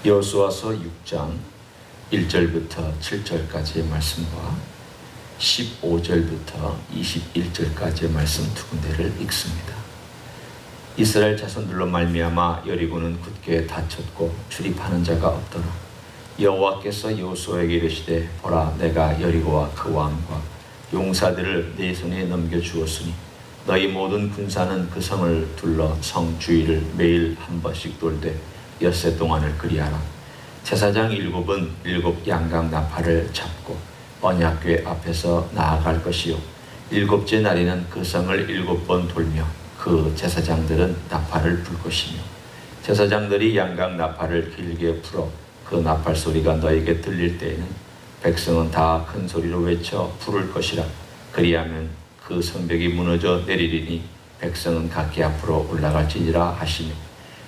여호수아서 6장 1절부터 7절까지의 말씀과 15절부터 21절까지의 말씀 두 군데를 읽습니다. 이스라엘 자손들로 말미암아 여리고는 굳게 닫혔고 출입하는 자가 없더라. 여호와께서 여호수아에게 이르시되 보라, 내가 여리고와 그 왕과 용사들을 네 손에 넘겨주었으니 너희 모든 군사는 그 성을 둘러 성 주위를 매일 한 번씩 돌되 엿새 동안을 그리하라. 제사장 7은 7 양각 나팔을 잡고 언약궤 앞에서 나아갈 것이요 7째 날에는 그 성을 7번 돌며 그 제사장들은 나팔을 불 것이며 제사장들이 양각 나팔을 길게 불어 그 나팔 소리가 너에게 들릴 때에는 백성은 다 큰 소리로 외쳐 부를 것이라. 그리하면 그 성벽이 무너져 내리리니 백성은 각기 앞으로 올라갈지니라 하시며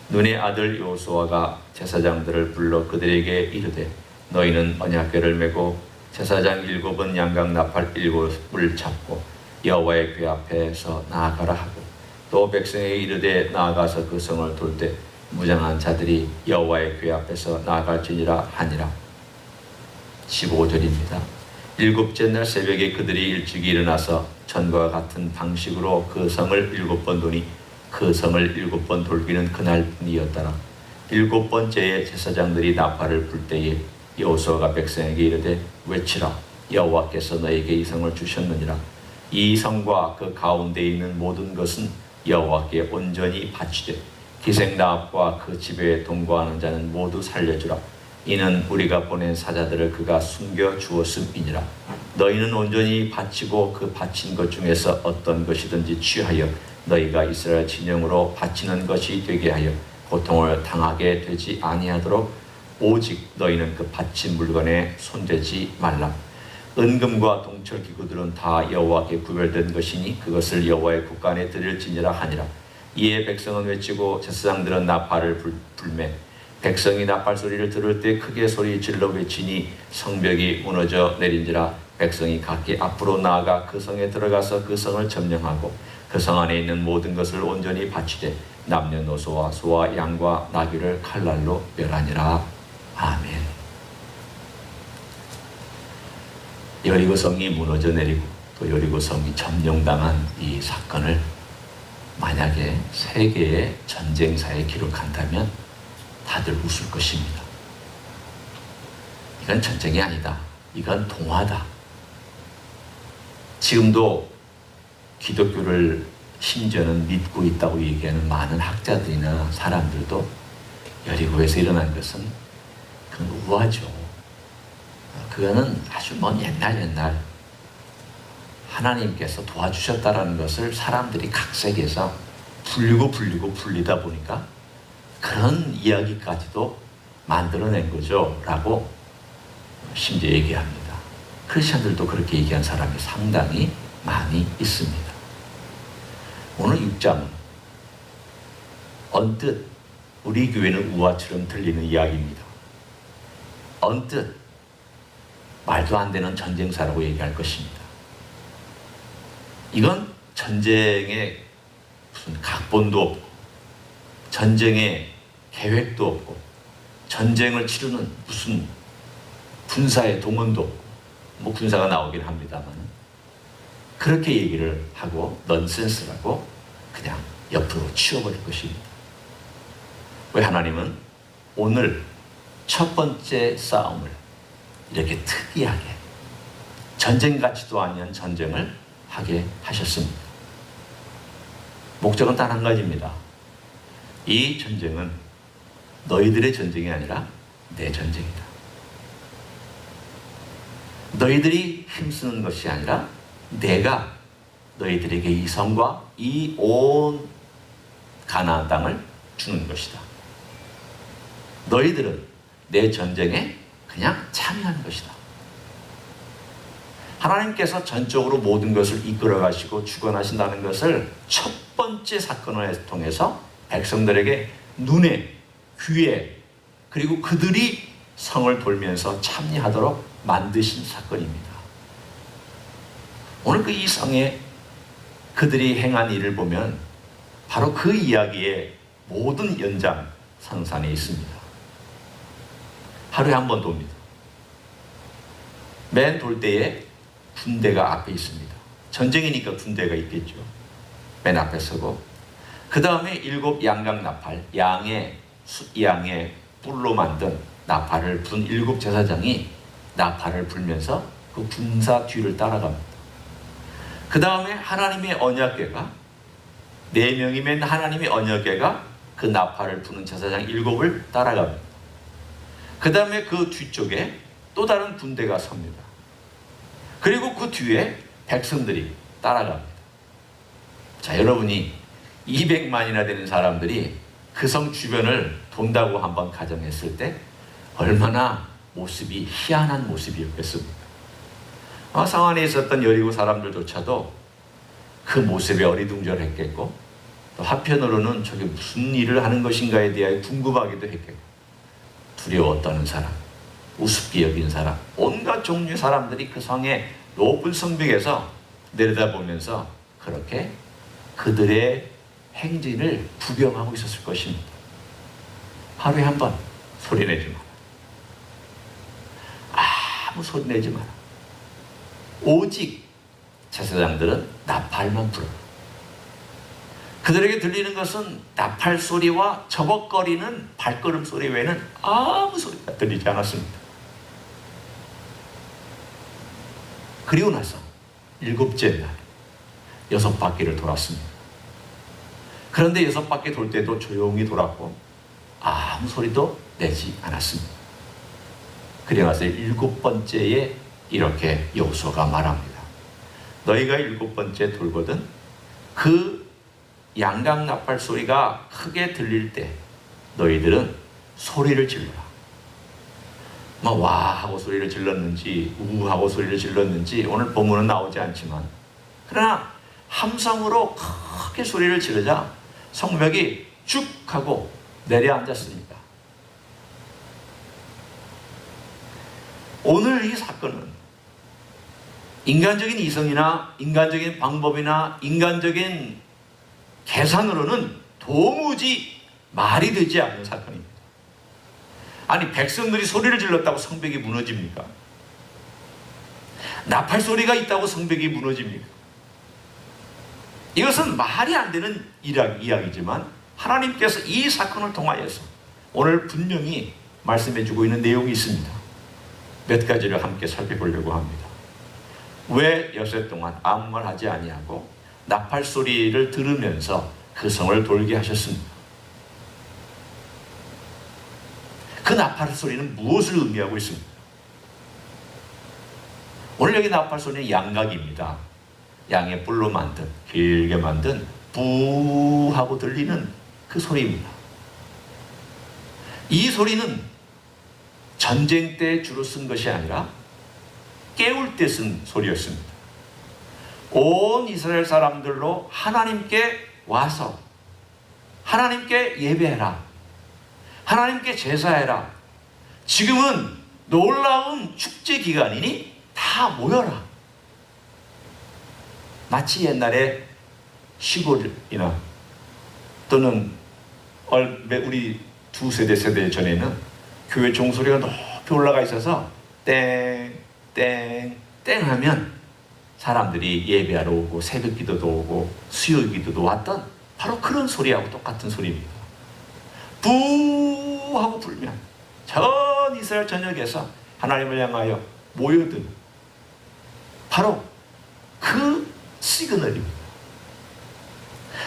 눈의 아들 여호수아가 제사장들을 불러 그들에게 이르되 너희는 언약궤를 메고 제사장 7은 양각 나팔 7을 잡고 여호와의 궤 앞에서 나아가라 하고 또 백성에게 이르되 나아가서 그 성을 돌 때 무장한 자들이 여호와의 궤 앞에서 나아갈지니라 하니라. 15절입니다. 7째 날 새벽에 그들이 일찍이 일어나서 전과 같은 방식으로 그 성을 7번 도니 그 성을 7번 돌기는 그날뿐이었더라. 7번째에 제사장들이 나팔을 불 때에 여호수아가 백성에게 이르되 외치라. 여호와께서 너에게 이 성을 주셨느니라. 이 성과 그 가운데 있는 모든 것은 여호와께 온전히 바치되 기생나합과 그 집에 동거하는 자는 모두 살려주라. 이는 우리가 보낸 사자들을 그가 숨겨 주었음이니라. 너희는 온전히 바치고 그 바친 것 중에서 어떤 것이든지 취하여 너희가 이스라엘 진영으로 바치는 것이 되게 하여 고통을 당하게 되지 아니하도록 오직 너희는 그 바친 물건에 손대지 말라. 은금과 동철 기구들은 다 여호와께 구별된 것이니 그것을 여호와의 국간에 드릴지니라 하니라. 이에 백성은 외치고 제사장들은 나팔을 불매 백성이 나팔 소리를 들을 때 크게 소리 질러 외치니 성벽이 무너져 내린지라. 백성이 각기 앞으로 나아가 그 성에 들어가서 그 성을 점령하고 그 성 안에 있는 모든 것을 온전히 바치되 남녀노소와 소와 양과 나귀를 칼날로 멸하니라. 아멘. 여리고 성이 무너져 내리고 또 여리고 성이 점령당한 이 사건을 만약에 세계의 전쟁사에 기록한다면 다들 웃을 것입니다. 이건 전쟁이 아니다. 이건 동화다. 지금도 기독교를 심지어는 믿고 있다고 얘기하는 많은 학자들이나 사람들도 여리고에서 일어난 것은 그건 우화죠. 그거는 아주 먼 옛날 하나님께서 도와주셨다라는 것을 사람들이 각색해서 풀리다 보니까 그런 이야기까지도 만들어낸 거죠 라고 심지어 얘기합니다. 크리스천들도 그렇게 얘기한 사람이 상당히 많이 있습니다. 오늘 6장은 언뜻 우리 교회는 우화처럼 들리는 이야기입니다. 언뜻 말도 안 되는 전쟁사라고 얘기할 것입니다. 이건 전쟁에 무슨 각본도 없고 전쟁에 계획도 없고 전쟁을 치르는 무슨 군사의 동원도 없고 뭐 군사가 나오긴 합니다만 그렇게 얘기를 하고 넌센스라고 그냥 옆으로 치워버릴 것입니다. 왜 하나님은 오늘 첫 번째 싸움을 이렇게 특이하게 전쟁 같지도 아니한 전쟁을 하게 하셨습니다. 목적은 단 한 가지입니다. 이 전쟁은 너희들의 전쟁이 아니라 내 전쟁이다. 너희들이 힘쓰는 것이 아니라 내가 너희들에게 이 성과 이 온 가나안 땅을 주는 것이다. 너희들은 내 전쟁에 그냥 참여하는 것이다. 하나님께서 전적으로 모든 것을 이끌어 가시고 주관하신다는 것을 첫 번째 사건을 통해서 백성들에게 눈에, 귀에 그리고 그들이 성을 돌면서 참여하도록 만드신 사건입니다. 오늘 그 이 성에 그들이 행한 일을 보면 바로 그 이야기의 모든 연장선상에 있습니다. 하루에 한 번 돕니다. 맨 돌 때에 군대가 앞에 있습니다. 전쟁이니까 군대가 있겠죠. 맨 앞에 서고, 그 다음에 7 양강나팔, 양의 뿔로 만든 나팔을 분 7 제사장이 나팔을 불면서 그 군사 뒤를 따라갑니다. 그 다음에 하나님의 언약궤가 4명이 맨 하나님의 언약궤가 그 나팔을 부는 제사장 7을 따라갑니다. 그 다음에 그 뒤쪽에 또 다른 군대가 섭니다. 그리고 그 뒤에 백성들이 따라갑니다. 자, 여러분이 200만이나 되는 사람들이 그 성 주변을 돈다고 한번 가정했을 때 얼마나 모습이 희한한 모습이었겠습니까? 상안에 있었던 여리고 사람들조차도 그 모습에 어리둥절했겠고, 또 한편으로는 저게 무슨 일을 하는 것인가에 대하여 궁금하기도 했겠고, 두려워 떠는 사람, 우습게 여긴 사람, 온갖 종류의 사람들이 그 성의 높은 성벽에서 내려다보면서 그렇게 그들의 행진을 구경하고 있었을 것입니다. 하루에 한 번 소리내지 마라. 아무 소리내지 마라. 오직 제사장들은 나팔만 불어라. 그들에게 들리는 것은 나팔 소리와 저벅거리는 발걸음 소리 외에는 아무 소리가 들리지 않았습니다. 그리고 나서 7째 날 6바퀴를 돌았습니다. 그런데 6바퀴 돌 때도 조용히 돌았고 아무 소리도 내지 않았습니다. 그리고 나서 7번째에 이렇게 여호수아가 말합니다. 너희가 7번째 돌거든 그 양강나팔 소리가 크게 들릴 때 너희들은 소리를 질러라. 와 하고 소리를 질렀는지 우 하고 소리를 질렀는지 오늘 본문은 나오지 않지만, 그러나 함성으로 크게 소리를 지르자 성벽이 쭉 하고 내려앉았습니다. 오늘 이 사건은 인간적인 이성이나 인간적인 방법이나 인간적인 계산으로는 도무지 말이 되지 않는 사건입니다. 아니, 백성들이 소리를 질렀다고 성벽이 무너집니까? 나팔 소리가 있다고 성벽이 무너집니까? 이것은 말이 안 되는 이야기지만 하나님께서 이 사건을 통하여서 오늘 분명히 말씀해 주고 있는 내용이 있습니다. 몇 가지를 함께 살펴보려고 합니다. 왜 여세 동안 아무 말 하지 아니하고 나팔 소리를 들으면서 그 성을 돌게 하셨습니까? 그 나팔 소리는 무엇을 의미하고 있습니까? 오늘 여기 나팔 소리는 양각입니다. 양의 뿔로 만든, 길게 만든 부 하고 들리는 그 소리입니다. 이 소리는 전쟁 때 주로 쓴 것이 아니라 깨울 때 쓴 소리였습니다. 온 이스라엘 사람들로 하나님께 와서 하나님께 예배해라, 하나님께 제사해라, 지금은 놀라운 축제 기간이니 다 모여라. 마치 옛날에 시골이나 또는 우리 두세 세대 전에는 교회 종소리가 높이 올라가 있어서 땡 하면 사람들이 예배하러 오고 새벽 기도도 오고 수요 기도도 왔던 바로 그런 소리하고 똑같은 소리입니다. 부 하고 불면 전 이스라엘 전역에서 하나님을 향하여 모여든 바로 그 시그널입니다.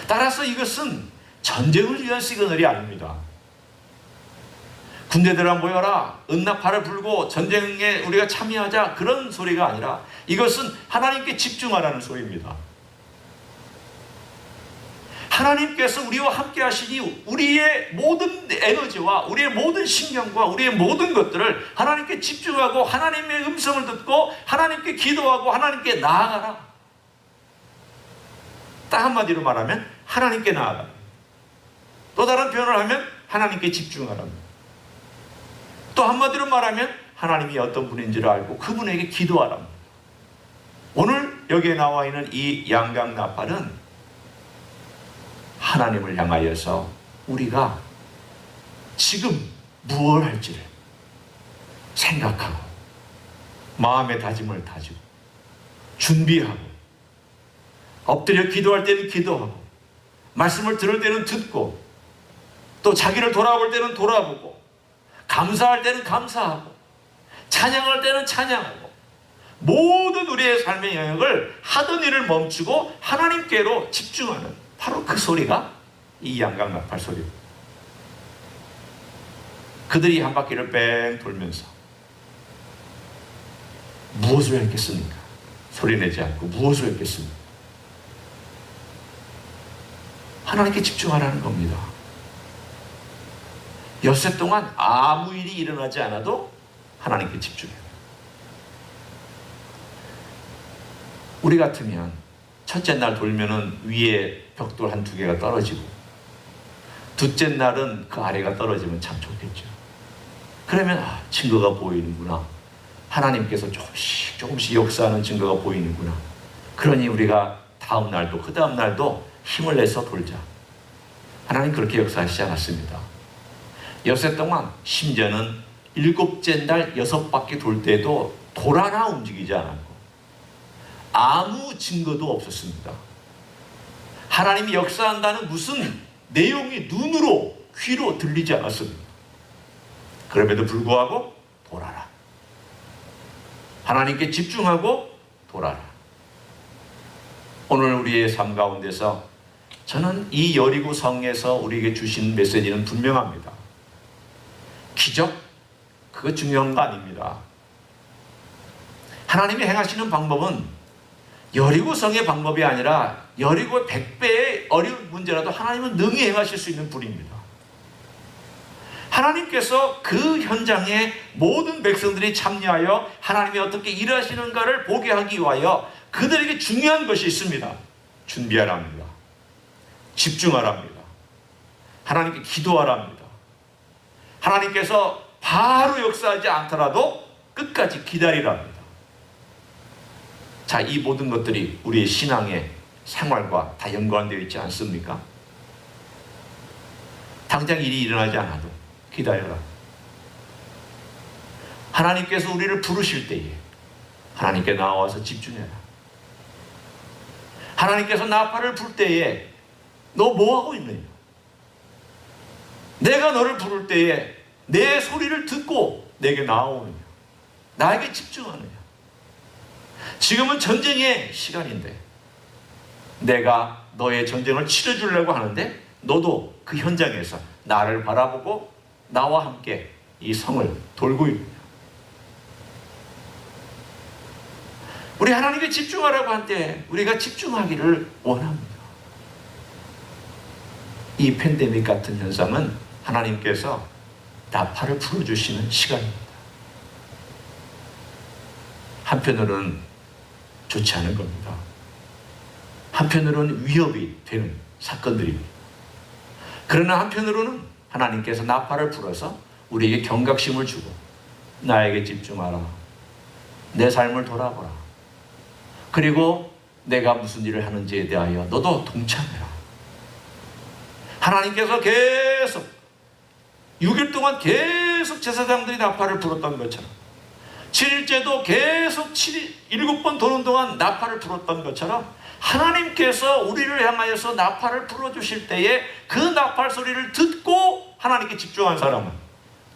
따라서 이것은 전쟁을 위한 시그널이 아닙니다. 군대들아 모여라, 은나팔을 불고 전쟁에 우리가 참여하자, 그런 소리가 아니라 이것은 하나님께 집중하라는 소리입니다. 하나님께서 우리와 함께 하시니 우리의 모든 에너지와 우리의 모든 신경과 우리의 모든 것들을 하나님께 집중하고 하나님의 음성을 듣고 하나님께 기도하고 하나님께 나아가라. 딱 한마디로 말하면 하나님께 나아가라. 또 다른 표현을 하면 하나님께 집중하라. 또 한마디로 말하면 하나님이 어떤 분인지를 알고 그분에게 기도하라. 오늘 여기에 나와 있는 이 양강나팔은 하나님을 향하여서 우리가 지금 무엇을 할지를, 생각하고 마음의 다짐을 다지고 준비하고 엎드려 기도할 때는 기도하고 말씀을 들을 때는 듣고 또 자기를 돌아볼 때는 돌아보고 감사할 때는 감사하고 찬양할 때는 찬양하고 모든 우리의 삶의 영역을 하던 일을 멈추고 하나님께로 집중하는 바로 그 소리가 이 양각 나팔 소리입니다. 그들이 한 바퀴를 뺑 돌면서 무엇을 했겠습니까? 소리내지 않고 무엇을 했겠습니까? 하나님께 집중하라는 겁니다. 엿새 동안 아무 일이 일어나지 않아도 하나님께 집중해요. 우리 같으면 첫째 날 돌면은 위에 벽돌 한두 개가 떨어지고 둘째 날은 그 아래가 떨어지면 참 좋겠죠. 그러면 증거가 보이는구나. 하나님께서 조금씩 역사하는 증거가 보이는구나. 그러니 우리가 다음 날도 그 다음 날도 힘을 내서 돌자. 하나님 그렇게 역사하시지 않았습니다. 엿새 동안 심지어는 7째 날 6바퀴 돌 때도 돌 하나 움직이지 않았고 아무 증거도 없었습니다. 하나님이 역사한다는 무슨 내용이 눈으로 귀로 들리지 않았습니다. 그럼에도 불구하고 돌아라. 하나님께 집중하고 돌아라. 오늘 우리의 삶 가운데서 저는 이 여리고 성에서 우리에게 주신 메시지는 분명합니다. 기적, 그거 중요한 거 아닙니다. 하나님이 행하시는 방법은 여리고 성의 방법이 아니라 여리고 100배의 어려운 문제라도 하나님은 능히 행하실 수 있는 분입니다. 하나님께서 그 현장에 모든 백성들이 참여하여 하나님이 어떻게 일하시는가를 보게 하기 위하여 그들에게 중요한 것이 있습니다. 준비하랍니다. 집중하랍니다. 하나님께 기도하랍니다. 하나님께서 바로 역사하지 않더라도 끝까지 기다리랍니다. 자, 이 모든 것들이 우리의 신앙의 생활과 다 연관되어 있지 않습니까? 당장 일이 일어나지 않아도 기다려라. 하나님께서 우리를 부르실 때에 하나님께 나와서 집중해라. 하나님께서 나팔을 불 때에 너 뭐하고 있느냐? 내가 너를 부를 때에 내 소리를 듣고 내게 나오느냐? 나에게 집중하느냐? 지금은 전쟁의 시간인데 내가 너의 전쟁을 치러주려고 하는데 너도 그 현장에서 나를 바라보고 나와 함께 이 성을 돌고 있느냐? 우리 하나님께 집중하라고 할 때 우리가 집중하기를 원합니다. 이 팬데믹 같은 현상은 하나님께서 나팔을 불어주시는 시간입니다. 한편으로는 좋지 않은 겁니다. 한편으로는 위협이 되는 사건들입니다. 그러나 한편으로는 하나님께서 나팔을 불어서 우리에게 경각심을 주고 나에게 집중하라. 내 삶을 돌아보라. 그리고 내가 무슨 일을 하는지에 대하여 너도 동참해라. 하나님께서 계속 6일 동안 계속 제사장들이 나팔을 불었던 것처럼 7일째도 계속 7번 도는 동안 나팔을 불었던 것처럼 하나님께서 우리를 향하여서 나팔을 불어주실 때에 그 나팔 소리를 듣고 하나님께 집중한 사람은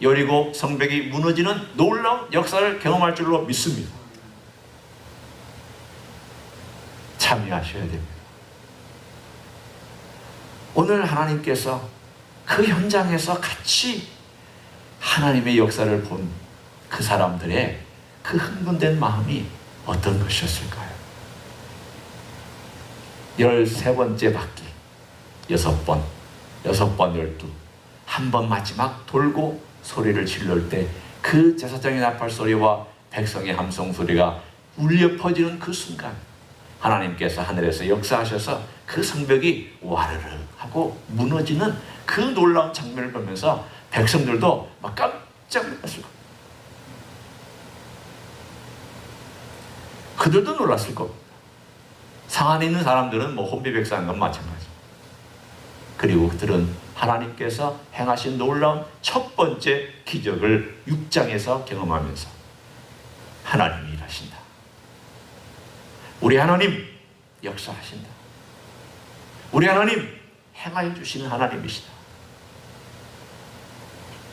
여리고 성벽이 무너지는 놀라운 역사를 경험할 줄로 믿습니다. 참여하셔야 됩니다. 오늘 하나님께서 그 현장에서 같이 하나님의 역사를 본 그 사람들의 그 흥분된 마음이 어떤 것이었을까요? 13번째 바퀴 6번 12 한 번 마지막 돌고 소리를 질러올 때 그 제사장의 나팔 소리와 백성의 함성 소리가 울려 퍼지는 그 순간 하나님께서 하늘에서 역사하셔서 그 성벽이 와르르 하고 무너지는 그 놀라운 장면을 보면서 백성들도 막 깜짝 놀랐을 겁니다. 그들도 놀랐을 겁니다. 상 안에 있는 사람들은 혼비백산한 건 마찬가지. 그리고 그들은 하나님께서 행하신 놀라운 첫 번째 기적을 6장에서 경험하면서 하나님이 일하신다. 우리 하나님 역사하신다. 우리 하나님 행하여 주시는 하나님이시다.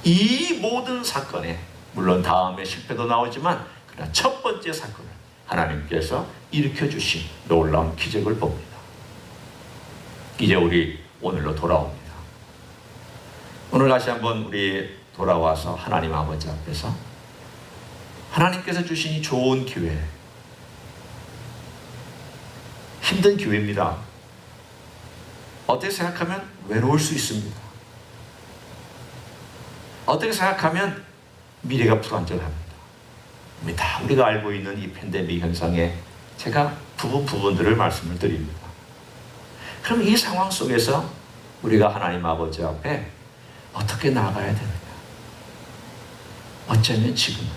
이 모든 사건에 물론 다음에 실패도 나오지만 그러나 첫 번째 사건을 하나님께서 일으켜 주신 놀라운 기적을 봅니다. 이제 우리 오늘로 돌아옵니다. 오늘 다시 한번 우리 돌아와서 하나님 아버지 앞에서 하나님께서 주신 이 좋은 기회, 힘든 기회입니다. 어떻게 생각하면 외로울 수 있습니다. 어떻게 생각하면 미래가 불안정합니다. 다 우리가 알고 있는 이 팬데믹 현상에 제가 부분들을 말씀을 드립니다. 그럼 이 상황 속에서 우리가 하나님 아버지 앞에 어떻게 나아가야 되느냐? 어쩌면 지금은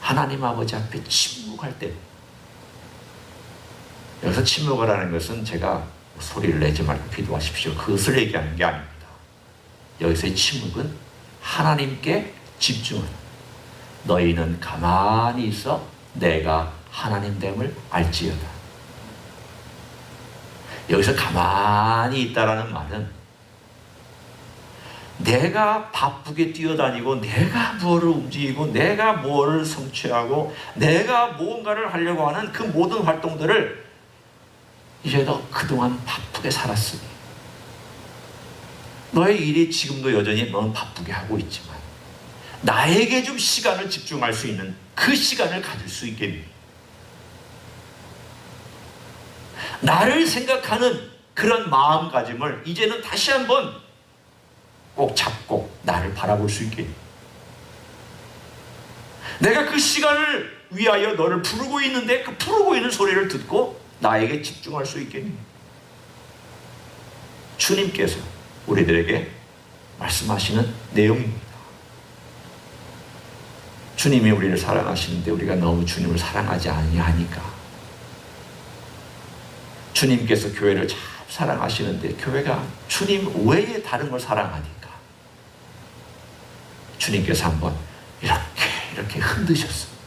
하나님 아버지 앞에 침묵할 때, 여기서 침묵을 하는 것은 제가 소리를 내지 말고 기도하십시오, 그것을 얘기하는 게 아닙니다. 여기서의 침묵은 하나님께 집중하는, 너희는 가만히 있어 내가 하나님됨을 알지어다. 여기서 가만히 있다라는 말은 내가 바쁘게 뛰어다니고 내가 뭐를 움직이고 내가 뭐를 성취하고 내가 무언가를 하려고 하는 그 모든 활동들을 이제 너 그동안 바쁘게 살았으니 너의 일이 지금도 여전히 너는 바쁘게 하고 있지만 나에게 좀 시간을 집중할 수 있는 그 시간을 가질 수 있겠니? 나를 생각하는 그런 마음가짐을 이제는 다시 한번 꼭 잡고 나를 바라볼 수 있겠니? 내가 그 시간을 위하여 너를 부르고 있는데 그 부르고 있는 소리를 듣고 나에게 집중할 수 있겠니? 주님께서 우리들에게 말씀하시는 내용입니다. 주님이 우리를 사랑하시는데 우리가 너무 주님을 사랑하지 아니하니까, 주님께서 교회를 참 사랑하시는데 교회가 주님 외에 다른 걸 사랑하니까 주님께서 한번 이렇게 흔드셨습니다.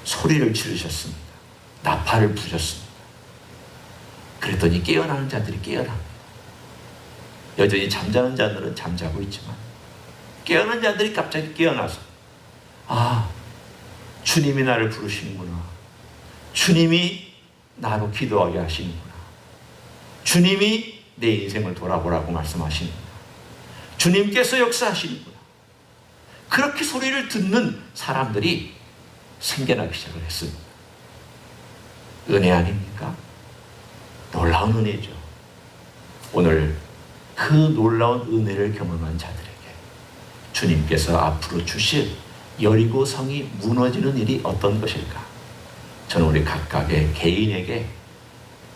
소리를 지르셨습니다. 나팔을 부셨습니다. 그랬더니 깨어나는 자들이 깨어납니다. 여전히 잠자는 자들은 잠자고 있지만 깨어난 자들이 갑자기 깨어나서, 아, 주님이 나를 부르시는구나. 주님이 나로 기도하게 하시는구나. 주님이 내 인생을 돌아보라고 말씀하시는구나. 주님께서 역사하시는구나. 그렇게 소리를 듣는 사람들이 생겨나기 시작을 했습니다. 은혜 아닙니까? 놀라운 은혜죠. 오늘 그 놀라운 은혜를 경험한 자들에게 주님께서 앞으로 주실 여리고 성이 무너지는 일이 어떤 것일까? 저는 우리 각각의 개인에게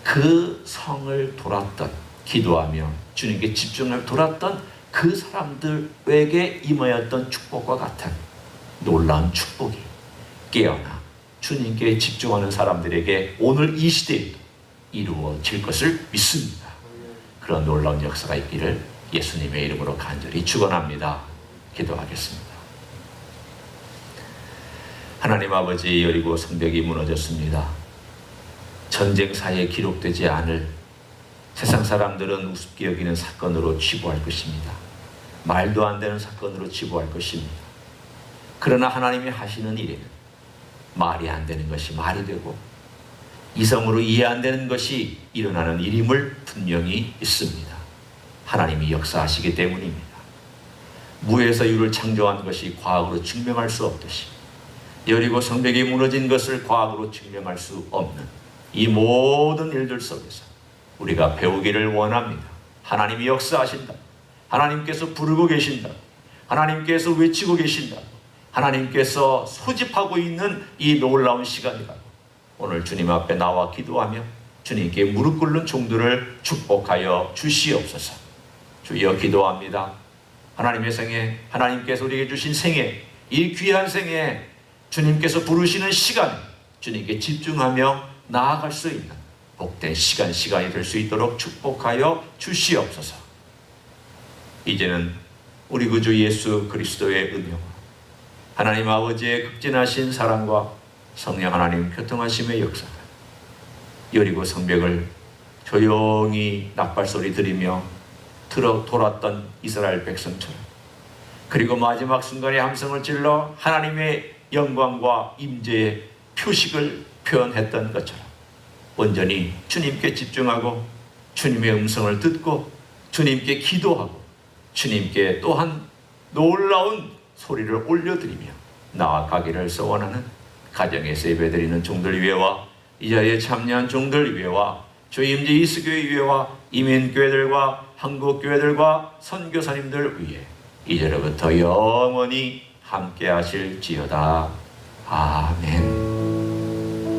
그 성을 돌았던, 기도하며 주님께 집중을 돌았던 그 사람들에게 임하였던 축복과 같은 놀라운 축복이 깨어나 주님께 집중하는 사람들에게 오늘 이 시대에도 이루어질 것을 믿습니다. 그런 놀라운 역사가 있기를 예수님의 이름으로 간절히 축원합니다. 기도하겠습니다. 하나님 아버지, 여리고 성벽이 무너졌습니다. 전쟁사에 기록되지 않을, 세상 사람들은 우습게 여기는 사건으로 치부할 것입니다. 말도 안 되는 사건으로 치부할 것입니다. 그러나 하나님이 하시는 일에는 말이 안 되는 것이 말이 되고 이성으로 이해 안 되는 것이 일어나는 일임을 분명히 있습니다. 하나님이 역사하시기 때문입니다. 무에서 유를 창조한 것이 과학으로 증명할 수 없듯이 여리고 성벽이 무너진 것을 과학으로 증명할 수 없는 이 모든 일들 속에서 우리가 배우기를 원합니다. 하나님이 역사하신다. 하나님께서 부르고 계신다. 하나님께서 외치고 계신다. 하나님께서 소집하고 있는 이 놀라운 시간이라고 오늘 주님 앞에 나와 기도하며 주님께 무릎 꿇는 종들을 축복하여 주시옵소서. 주여 기도합니다. 하나님의 생애, 하나님께서 우리에게 주신 생애, 이 귀한 생애 주님께서 부르시는 시간, 주님께 집중하며 나아갈 수 있는 복된 시간이 될 수 있도록 축복하여 주시옵소서. 이제는 우리 구주 예수 그리스도의 은혜와 하나님 아버지의 극진하신 사랑과 성령 하나님 교통하심의 역사가 여리고 성벽을 조용히 낙발소리 들으며 돌았던 이스라엘 백성처럼, 그리고 마지막 순간에 함성을 찔러 하나님의 영광과 임재의 표식을 표현했던 것처럼 온전히 주님께 집중하고 주님의 음성을 듣고 주님께 기도하고 주님께 또한 놀라운 소리를 올려드리며 나아가기를 소원하는 가정에서 예배드리는 종들 위에와 이 자리에 참여한 종들 위에와 주임지 이스교회 위에와 이민교회들과 한국교회들과 선교사님들 위에 이제로부터 영원히 함께 하실지어다. 아멘.